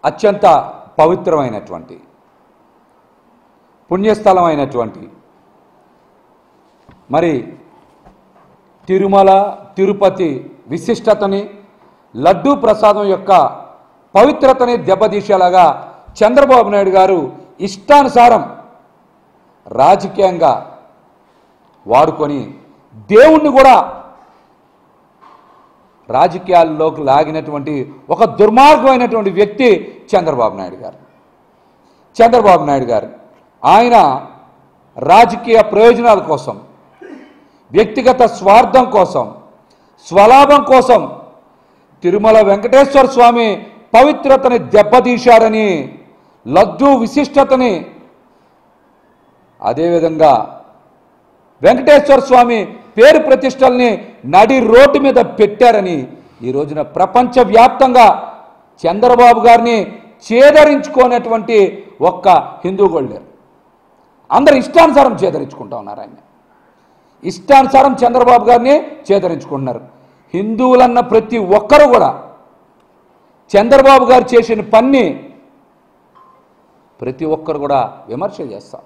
అత్యంత పవిత్రమైనటువంటి పుణ్యస్థలమైనటువంటి మరి తిరుమల తిరుపతి విశిష్టతని లడ్డూ ప్రసాదం యొక్క పవిత్రతని దెబ్బతీసేలాగా చంద్రబాబు నాయుడు గారు ఇష్టానుసారం రాజకీయంగా వాడుకొని దేవుణ్ణి కూడా రాజకీయాల్లోకి లాగినటువంటి ఒక దుర్మార్గమైనటువంటి వ్యక్తి చంద్రబాబు నాయుడు గారు ఆయన రాజకీయ ప్రయోజనాల కోసం వ్యక్తిగత స్వార్థం కోసం స్వలాభం కోసం తిరుమల వెంకటేశ్వర స్వామి పవిత్రతని దెబ్బతీశారని లడ్డూ విశిష్టతని అదేవిధంగా వెంకటేశ్వర స్వామి పేరు ప్రతిష్టల్ని నడి రోడ్డు మీద పెట్టారని ఈ రోజున ప్రపంచవ్యాప్తంగా చంద్రబాబు గారిని చేదరించుకోనటువంటి ఒక్క హిందూ కూడా లేరు. అందరు ఇష్టానుసారం చేదరించుకుంటా ఉన్నారు. ఆయన ఇష్టానుసారం చంద్రబాబు గారిని చేదరించుకుంటున్నారు. హిందువులన్న ప్రతి ఒక్కరు కూడా చంద్రబాబు గారు చేసిన పని ప్రతి ఒక్కరు కూడా విమర్శ చేస్తూ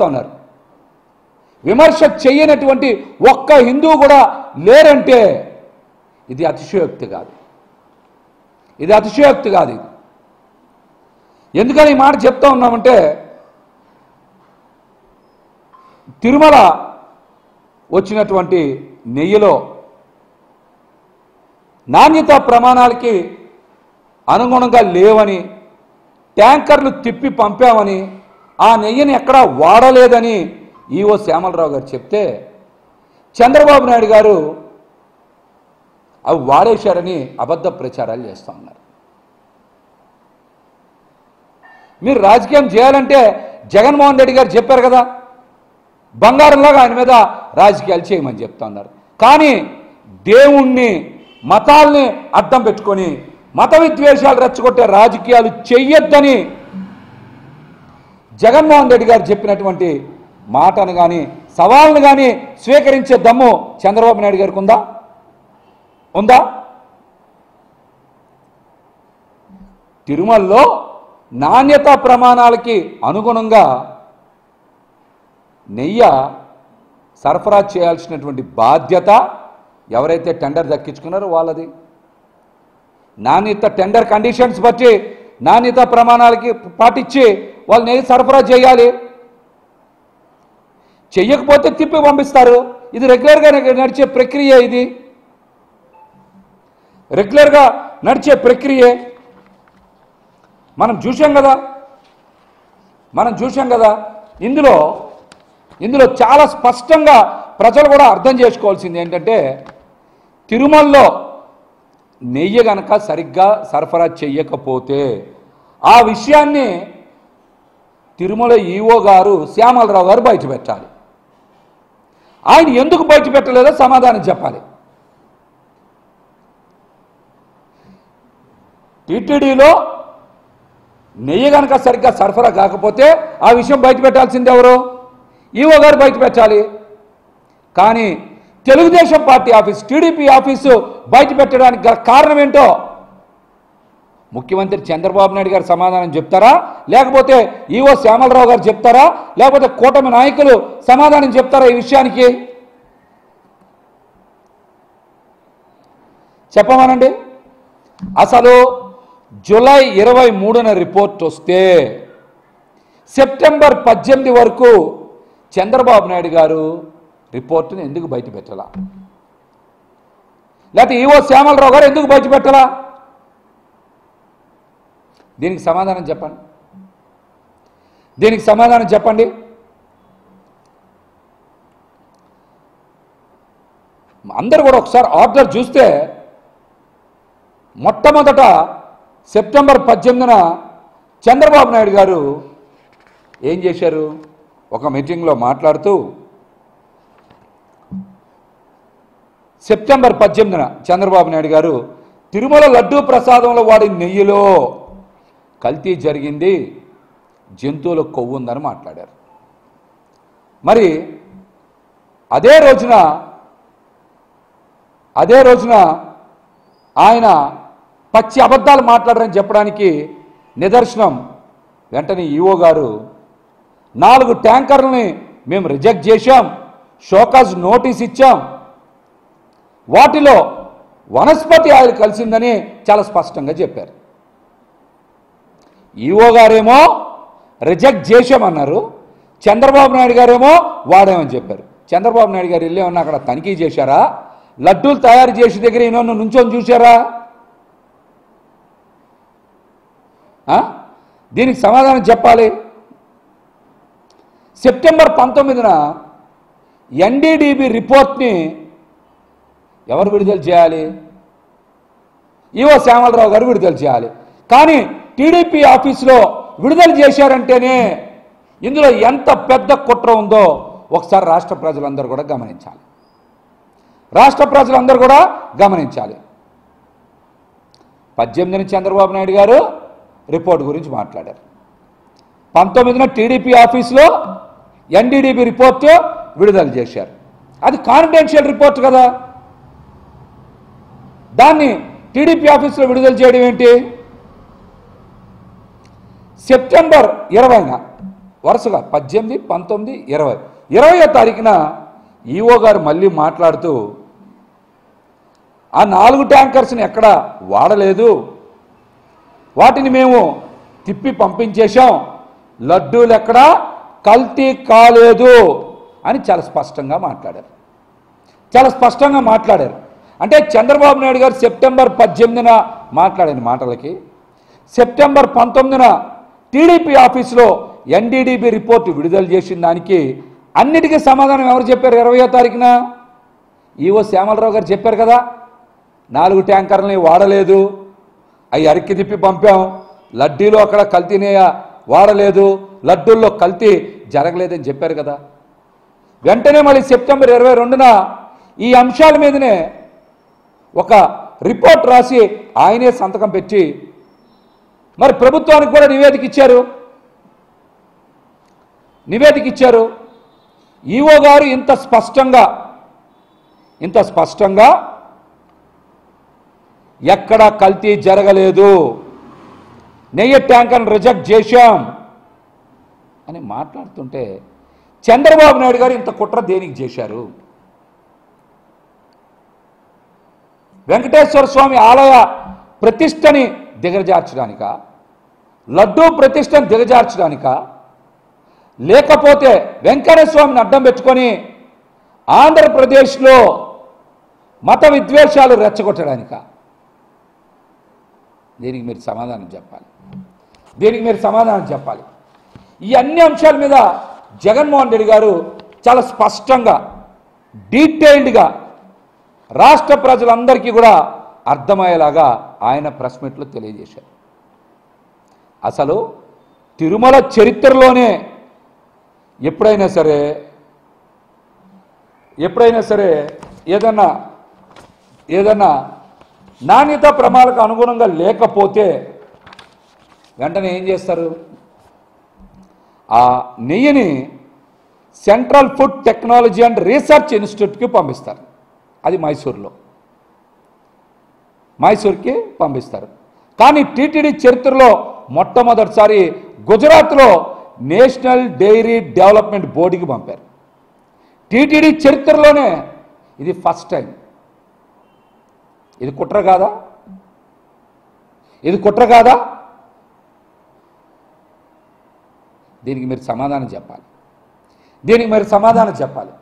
ఉన్నారు. విమర్శ చేయనటువంటి ఒక్క హిందువు కూడా లేరంటే ఇది అతిశయోక్తి కాదు. ఇది ఎందుకని ఈ మాట చెప్తా ఉన్నామంటే తిరుమల వచ్చినటువంటి నెయ్యిలో నాణ్యతా ప్రమాణాలకి అనుగుణంగా లేవని ట్యాంకర్లు తిప్పి పంపామని ఆ నెయ్యిని ఎక్కడా వాడలేదని ఈవో శ్యామలరావు గారు చెప్తే చంద్రబాబు నాయుడు గారు అవి వాడేశారని అబద్ధ ప్రచారాలు చేస్తూ ఉన్నారు. మీరు రాజకీయం చేయాలంటే జగన్మోహన్ రెడ్డి గారు చెప్పారు కదా, బంగారంలాగా ఆయన మీద రాజకీయాలు చేయమని చెప్తా ఉన్నారు. కానీ దేవుణ్ణి మతాల్ని అడ్డం పెట్టుకొని మత విద్వేషాలు రెచ్చగొట్టే రాజకీయాలు చెయ్యొద్దని జగన్మోహన్ రెడ్డి గారు చెప్పినటువంటి మాటను కానీ సవాల్ని కానీ స్వీకరించే దమ్ము చంద్రబాబు నాయుడు గారికి ఉందా? తిరుమలలో నాణ్యతా ప్రమాణాలకి అనుగుణంగా నెయ్యి సరఫరా చేయాల్సినటువంటి బాధ్యత ఎవరైతే టెండర్ దక్కించుకున్నారో వాళ్ళది. నాణ్యత టెండర్ కండిషన్స్ బట్టి నాణ్యత ప్రమాణాలకి పాటించి వాళ్ళు నెయ్యి సరఫరా చేయాలి. చెయ్యకపోతే తిప్పి పంపిస్తారు. ఇది రెగ్యులర్గా నడిచే ప్రక్రియ. ఇది రెగ్యులర్గా నడిచే ప్రక్రియే. మనం చూసాం కదా. ఇందులో చాలా స్పష్టంగా ప్రజలు కూడా అర్థం చేసుకోవాల్సింది ఏంటంటే తిరుమలలో నెయ్యి గనక సరిగ్గా సరఫరా చెయ్యకపోతే ఆ విషయాన్ని తిరుమల ఈవో గారు శ్యామలరావు గారు బయట పెట్టాలి. ఆయన ఎందుకు బయట పెట్టలేదో సమాధానం చెప్పాలి. టీటీడీలో నెయ్యి కనుక సరిగ్గా సరఫరా కాకపోతే ఆ విషయం బయట పెట్టాల్సింది ఎవరు? ఈవో గారు బయట పెట్టాలి. కానీ Telugu Desam party office, TDP office బయట పెట్టడానికి గల కారణం ఏంటో ముఖ్యమంత్రి చంద్రబాబు నాయుడు గారు సమాధానం చెప్తారా, లేకపోతే ఈవో శ్యామలరావు గారు చెప్తారా, లేకపోతే కూటమి నాయకులు సమాధానం చెప్తారా? ఈ విషయానికి చెప్పమనండి. అసలు జూలై 23న రిపోర్ట్ వస్తే సెప్టెంబర్ 18 వరకు చంద్రబాబు నాయుడు గారు రిపోర్టును ఎందుకు బయట పెట్టాలా? లేకపోతే ఈవో శ్యామలరావు గారు ఎందుకు బయట పెట్టాలా? దీనికి సమాధానం చెప్పండి. అందరూ కూడా ఒకసారి ఆర్డర్ చూస్తే మొట్టమొదట సెప్టెంబర్ 18న చంద్రబాబు నాయుడు గారు ఏం చేశారు? ఒక మీటింగ్లో మాట్లాడుతూ సెప్టెంబర్ 18న చంద్రబాబు నాయుడు గారు తిరుమల లడ్డూ ప్రసాదంలో వాడి నెయ్యిలో కల్తీ జరిగింది, జంతువుల కొవ్వు ఉందని మాట్లాడారు. మరి అదే రోజున ఆయన పచ్చి అబద్ధాలు మాట్లాడారని చెప్పడానికి నిదర్శనం వెంటనే ఈఓ గారు 4 ట్యాంకర్లని మేము రిజెక్ట్ చేశాం, షోకాజ్ నోటీస్ ఇచ్చాం, వాటిలో వనస్పతి ఆయిల్ కలిసిందని చాలా స్పష్టంగా చెప్పారు. ఈఓ గారేమో రిజెక్ట్ చేశామన్నారు, చంద్రబాబు నాయుడు గారేమో వాడేమని చెప్పారు. చంద్రబాబు నాయుడు గారు వెళ్ళేమన్నా అక్కడ తనిఖీ చేశారా? లడ్డూలు తయారు చేసే దగ్గర ఈయన నుంచొని చూశారా? దీనికి సమాధానం చెప్పాలి. సెప్టెంబర్ 19న ఎన్డీడీబీ రిపోర్ట్ని ఎవరు విడుదల చేయాలి? ఈవో శ్యామలరావు గారు విడుదల చేయాలి. కానీ టీడీపీ ఆఫీసులో విడుదల చేశారంటేనే ఇందులో ఎంత పెద్ద కుట్ర ఉందో ఒకసారి రాష్ట్ర ప్రజలందరూ కూడా గమనించాలి. రాష్ట్ర ప్రజలందరూ కూడా గమనించాలి. 18న చంద్రబాబు నాయుడు గారు రిపోర్ట్ గురించి మాట్లాడారు. 19న టీడీపీ ఆఫీసులో ఎన్డీడీబీ రిపోర్టు విడుదల చేశారు. అది కాన్ఫిడెన్షియల్ రిపోర్ట్ కదా, దాన్ని టీడీపీ ఆఫీసులో విడుదల చేయడం ఏంటి? సెప్టెంబర్ 20న వరుసగా 18, 19, 20 20వ తారీఖున ఈఓ గారు మళ్ళీ మాట్లాడుతూ ఆ 4 ట్యాంకర్స్ని ఎక్కడ వాడలేదు, వాటిని మేము తిప్పి పంపించేశాం, లడ్డూలు ఎక్కడా కల్తీ కాలేదు అని చాలా స్పష్టంగా మాట్లాడారు. చాలా స్పష్టంగా మాట్లాడారు. అంటే చంద్రబాబు నాయుడు గారు సెప్టెంబర్ 18న మాట్లాడిన మాటలకి సెప్టెంబర్ 19న టీడీపీ ఆఫీసులో ఎన్డీడీబీ రిపోర్టు విడుదల చేసిన దానికి అన్నిటికీ సమాధానం ఎవరు చెప్పారు? 20వ తారీఖున ఈవో శ్యామలరావు గారు చెప్పారు కదా, 4 ట్యాంకర్లని వాడలేదు, అవి అరికి తిప్పి పంపాం, లడ్డూలు అక్కడ కల్తీనే వాడలేదు, లడ్డూల్లో కల్తీ జరగలేదని చెప్పారు కదా. వెంటనే మళ్ళీ సెప్టెంబర్ 22న ఈ అంశాల మీదనే ఒక రిపోర్ట్ రాసి ఆయనే సంతకం పెట్టి మరి ప్రభుత్వానికి కూడా నివేదిక ఇచ్చారు. ఈఓ గారు ఇంత స్పష్టంగా ఎక్కడా కల్తీ జరగలేదు, నెయ్యి ట్యాంకర్ను రిజెక్ట్ చేశాం అని మాట్లాడుతుంటే చంద్రబాబు నాయుడు గారు ఇంత కుట్ర దేనికి చేశారు? వెంకటేశ్వర స్వామి ఆలయ ప్రతిష్టని దిగజార్చడానిక, లడ్డూ ప్రతిష్టని దిగజార్చడానిక, లేకపోతే వెంకటేశ్వర స్వామిని అడ్డం పెట్టుకొని ఆంధ్రప్రదేశ్లో మత విద్వేషాలు రెచ్చగొట్టడానిక? దీనికి మీరు సమాధానం చెప్పాలి. ఈ అన్ని అంశాల మీద జగన్మోహన్ రెడ్డి గారు చాలా స్పష్టంగా డీటెయిల్డ్గా రాష్ట్ర ప్రజలందరికీ కూడా అర్థమయ్యేలాగా ఆయన ప్రెస్ మీట్లో తెలియజేశారు. అసలు తిరుమల చరిత్రలోనే ఎప్పుడైనా సరే ఏదన్నా నాణ్యత ప్రమాణాలకు అనుగుణంగా లేకపోతే వెంటనే ఏం చేస్తారు? ఆ నెయ్యిని central food technology and research ఇన్స్టిట్యూట్కి పంపిస్తారు. అది మైసూర్కి పంపిస్తారు. కానీ టీటీడీ చరిత్రలో మొట్టమొదటిసారి గుజరాత్లో నేషనల్ డైరీ డెవలప్మెంట్ బోర్డుకి పంపారు. టీటీడీ చరిత్రలోనే ఇది ఫస్ట్ టైం. ఇది కుట్ర కాదా? దీనికి మీరు సమాధానం చెప్పాలి.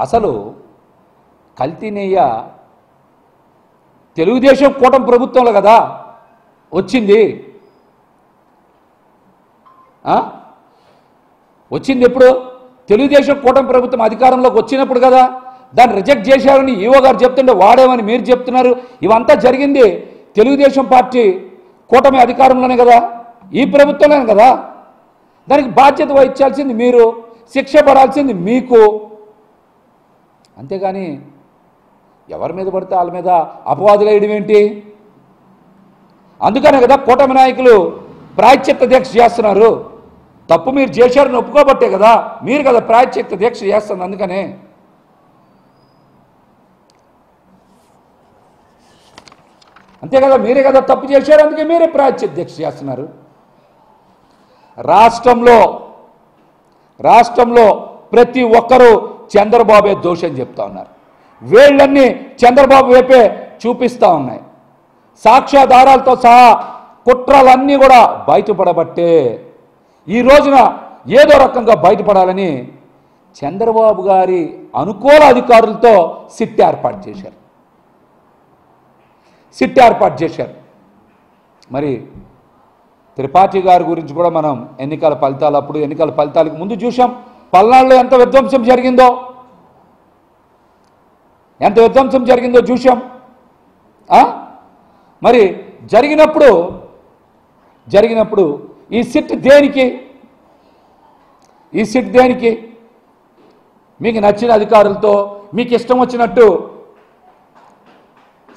అసలు కల్తీ నెయ్య తెలుగుదేశం కూటమి ప్రభుత్వంలో కదా వచ్చింది. ఎప్పుడు? తెలుగుదేశం కూటమి ప్రభుత్వం అధికారంలోకి వచ్చినప్పుడు కదా. దాన్ని రిజెక్ట్ చేశారని ఈవో గారు చెప్తుంటే వాడేమని మీరు చెప్తున్నారు. ఇవంతా జరిగింది తెలుగుదేశం పార్టీ కూటమి అధికారంలోనే కదా, ఈ ప్రభుత్వంలోనే కదా. దానికి బాధ్యత వహించాల్సింది మీరు, శిక్ష పడాల్సింది మీకు. అంతేగాని ఎవరి మీద పడితే వాళ్ళ మీద అపవాదులు వేయడం ఏంటి? అందుకనే కదా కూటమి నాయకులు ప్రాయశ్చిత్త దీక్ష చేస్తున్నారు. తప్పు మీరు చేశారని ఒప్పుకోబట్టే కదా మీరు కదా ప్రాయశ్చిత్త దీక్ష చేస్తుంది. అందుకనే అంతే కదా, మీరే కదా తప్పు చేశారు, అందుకే మీరే ప్రాయశ్చిత్త చేస్తున్నారు. రాష్ట్రంలో ప్రతి ఒక్కరూ చంద్రబాబే దోషం చెప్తా ఉన్నారు. వేళ్ళన్నీ చంద్రబాబు వైపే చూపిస్తూ ఉన్నాయి. సాక్ష్యాధారాలతో సహా కుట్రలన్నీ కూడా బయటపడబట్టే ఈ రోజున ఏదో రకంగా బయటపడాలని చంద్రబాబు గారి అనుకూల అధికారులతో సిట్ ఏర్పాటు చేశారు. మరి త్రిపాఠి గారి గురించి కూడా మనం ఎన్నికల ఫలితాలకు ముందు చూసాం. పల్నాడులో ఎంత విధ్వంసం జరిగిందో చూసాం. మరి జరిగినప్పుడు ఈ సిట్ దేనికి? మీకు నచ్చిన అధికారులతో మీకు ఇష్టం వచ్చినట్టు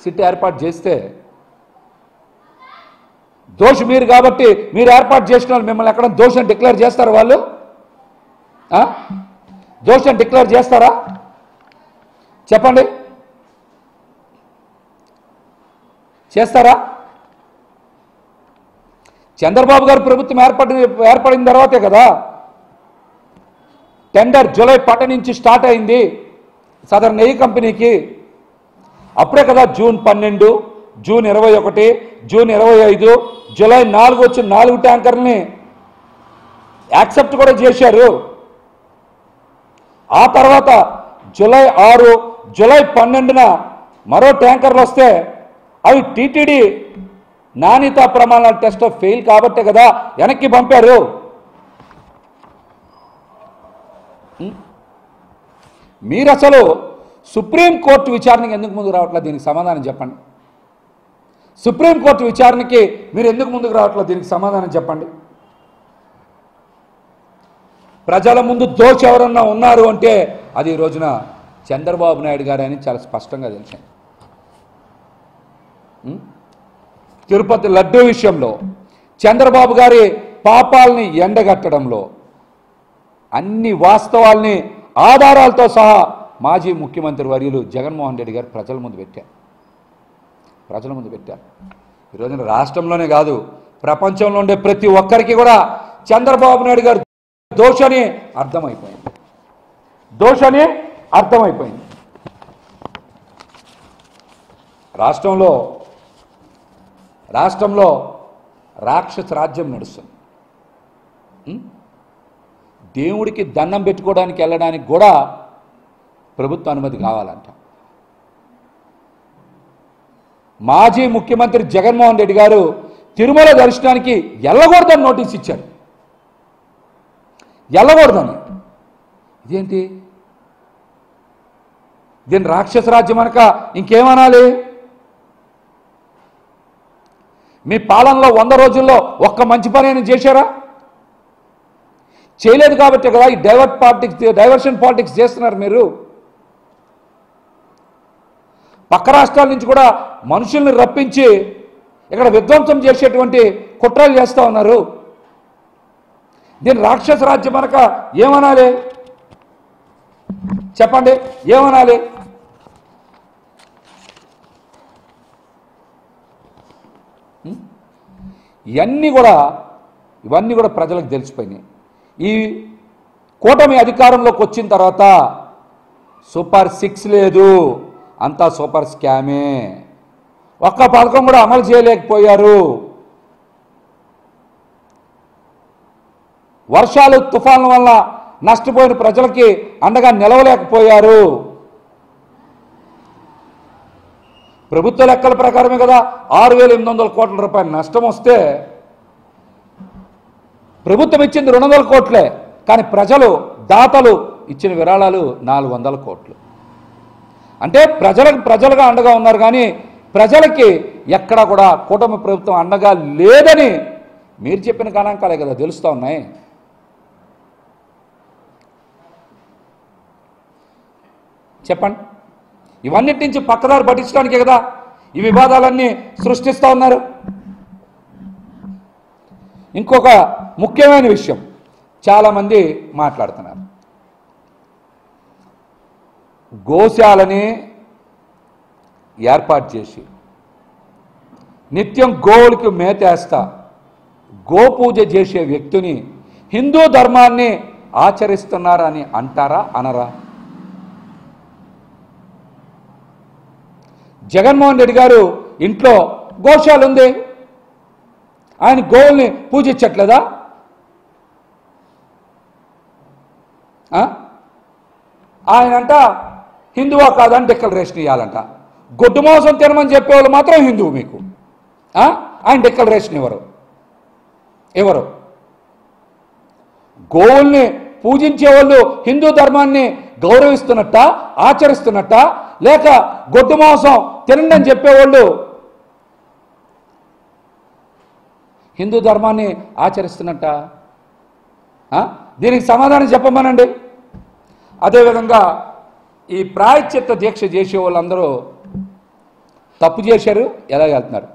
సిట్ ఏర్పాటు చేస్తే దోషి మీరు కాబట్టి మీరు ఏర్పాటు చేసిన వాళ్ళు మిమ్మల్ని ఎక్కడ దోషం డిక్లేర్ చేస్తారా? వాళ్ళు దోషం డిక్లేర్ చేస్తారా? చెప్పండి, చేస్తారా? చంద్రబాబు గారు ప్రభుత్వం ఏర్పడిన తర్వాతే కదా టెండర్ జూలై 10 నుంచి స్టార్ట్ అయింది సదర్ నెయ్యి కంపెనీకి. అప్పుడే కదా జూన్ 12, జూన్ 21, జూన్ 25, జూలై 4 వచ్చి 4 ట్యాంకర్ని యాక్సెప్ట్ కూడా చేశారు. ఆ తర్వాత జూలై 6, జూలై 12న మరో ట్యాంకర్లు వస్తే అవి టీటీడీ నాణ్యతా ప్రమాణాల టెస్ట్ ఫెయిల్ కాబట్టే కదా వెనక్కి పంపారు. మీరు అసలు సుప్రీంకోర్టు విచారణకి ఎందుకు ముందుకు రావట్లేదు? దీనికి సమాధానం చెప్పండి. సుప్రీంకోర్టు విచారణకి మీరు ఎందుకు ముందుకు రావట్లేదు? దీనికి సమాధానం చెప్పండి. ప్రజల ముందు దోషి ఎవరన్నా ఉన్నారు అంటే అది ఈ రోజున చంద్రబాబు నాయుడు గారు అని చాలా స్పష్టంగా తెలిసింది. తిరుపతి లడ్డూ విషయంలో చంద్రబాబు గారి పాపాలని ఎండగట్టడంలో అన్ని వాస్తవాల్ని ఆధారాలతో సహా మాజీ ముఖ్యమంత్రి వర్యులు జగన్మోహన్ రెడ్డి గారు ప్రజల ముందు పెట్టారు. ఈరోజున రాష్ట్రంలోనే కాదు ప్రపంచంలో ఉండే ప్రతి ఒక్కరికి కూడా చంద్రబాబు నాయుడు గారు దోషని అర్థమైపోయింది. రాష్ట్రంలో రాక్షస రాజ్యం నడుస్తుంది. దేవుడికి దండం పెట్టుకోవడానికి వెళ్ళడానికి కూడా ప్రభుత్వ అనుమతి కావాలంట. మాజీ ముఖ్యమంత్రి జగన్మోహన్ రెడ్డి గారు తిరుమల దర్శనానికి వెళ్ళకూడదని నోటీస్ ఇచ్చారు. వెళ్ళకూడదని. ఇదేంటి? దీని రాక్షస రాజ్యం అనక ఇంకేమనాలి? మీ పాలనలో 100 రోజుల్లో ఒక్క మంచి పని అయినా చేశారా? చేయలేదు కాబట్టి కదా ఈ డైవర్షన్ పాలిటిక్స్ చేస్తున్నారు మీరు. పక్క రాష్ట్రాల నుంచి కూడా మనుషుల్ని రప్పించి ఇక్కడ విధ్వంసం చేసేటువంటి కుట్రలు చేస్తూ ఉన్నారు. దీని రాక్షస రాజ్యం అనక ఏమనాలి? చెప్పండి, ఏమనాలి? ఇవన్నీ కూడా ప్రజలకు తెలిసిపోయినాయి. ఈ కూటమి అధికారంలోకి వచ్చిన తర్వాత సూపర్ 6 లేదు, అంతా సూపర్ స్కామే. ఒక్క పథకం కూడా అమలు చేయలేకపోయారు. వర్షాలు తుఫాన్ల వల్ల నష్టపోయిన ప్రజలకి అండగా నిలవలేకపోయారు. ప్రభుత్వ లెక్కల ప్రకారమే కదా 6,800 కోట్ల రూపాయలు నష్టం వస్తే ప్రభుత్వం ఇచ్చింది 200 కోట్లే, కానీ దాతలు ఇచ్చిన విరాళాలు 400 కోట్లు. అంటే ప్రజలుగా అండగా ఉన్నారు, కానీ ప్రజలకి ఎక్కడా కూడా కూటమి ప్రభుత్వం అండగా లేదని మీరు చెప్పిన గణాంకాలే కదా తెలుస్తూ ఉన్నాయి. చెప్పండి, ఇవన్నిటి నుంచి పక్కదారి పట్టించడానికే కదా ఈ వివాదాలన్నీ సృష్టిస్తూ ఉన్నారు. ఇంకొక ముఖ్యమైన విషయం చాలామంది మాట్లాడుతున్నారు. గోశాలని ఏర్పాటు చేసి నిత్యం గోవులకి మేతేస్తా గోపూజ చేసే వ్యక్తిని హిందూ ధర్మాన్ని ఆచరిస్తున్నారని అంటారా అనరా? జగన్మోహన్ రెడ్డి గారు ఇంట్లో గోశాల ఉంది, ఆయన గోవుల్ని పూజించట్లేదా? ఆయనంట హిందువా కాదని డిక్లరేషన్ ఇవ్వాలంట. గొడ్డు మాంసం తినమని చెప్పేవాళ్ళు మాత్రం హిందువు మీకు. ఆయన డిక్లరేషన్ ఎవరు? గోవుల్ని పూజించే వాళ్ళు హిందూ ధర్మాన్ని గౌరవిస్తున్నట్ట, ఆచరిస్తున్నట్ట, లేక గొడ్డు మాంసం తినండి అని చెప్పేవాళ్ళు హిందూ ధర్మాన్ని ఆచరిస్తున్నట్ట? దీనికి సమాధానం చెప్పమనండి. అదేవిధంగా ఈ ప్రాయశ్చిత్త దీక్ష చేసే వాళ్ళందరూ తప్పు చేశారు, ఎలా వెళ్తున్నారు?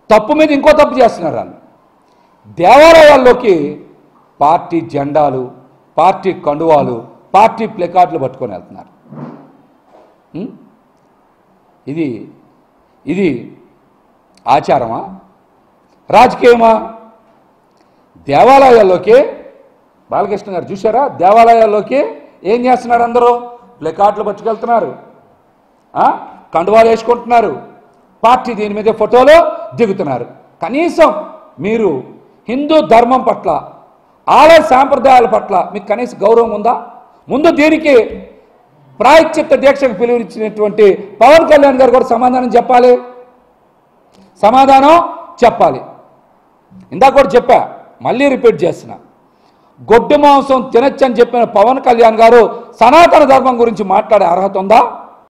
తప్పు మీద ఇంకో తప్పు చేస్తున్నారు. వాళ్ళు దేవాలయాల్లోకి పార్టీ జెండాలు, పార్టీ కండువాలు, పార్టీ ప్లెకార్డులు పట్టుకొని వెళ్తున్నారు. ఇది ఆచారమా, రాజకీయమా? దేవాలయాల్లోకి బాలకృష్ణ గారు చూసారా? దేవాలయాల్లోకి ఏం చేస్తున్నారు? అందరూ ప్లెకార్డులు పట్టుకెళ్తున్నారు, కండువాలు వేసుకుంటున్నారు, పార్టీ దీని మీద ఫోటోలు దిగుతున్నారు. కనీసం మీరు హిందూ ధర్మం పట్ల, ఆలయ సాంప్రదాయాల పట్ల మీకు కనీస గౌరవం ఉందా? ముందు దీనికి ప్రాయశ్చిత్త దీక్షకు పిలువనిచ్చినటువంటి పవన్ కళ్యాణ్ గారు కూడా సమాధానం చెప్పాలి. ఇందాక కూడా చెప్పా, మళ్ళీ రిపీట్ చేస్తున్నా. గొడ్డు మాంసం తినచ్చని చెప్పిన పవన్ కళ్యాణ్ గారు సనాతన ధర్మం గురించి మాట్లాడే అర్హత ఉందా?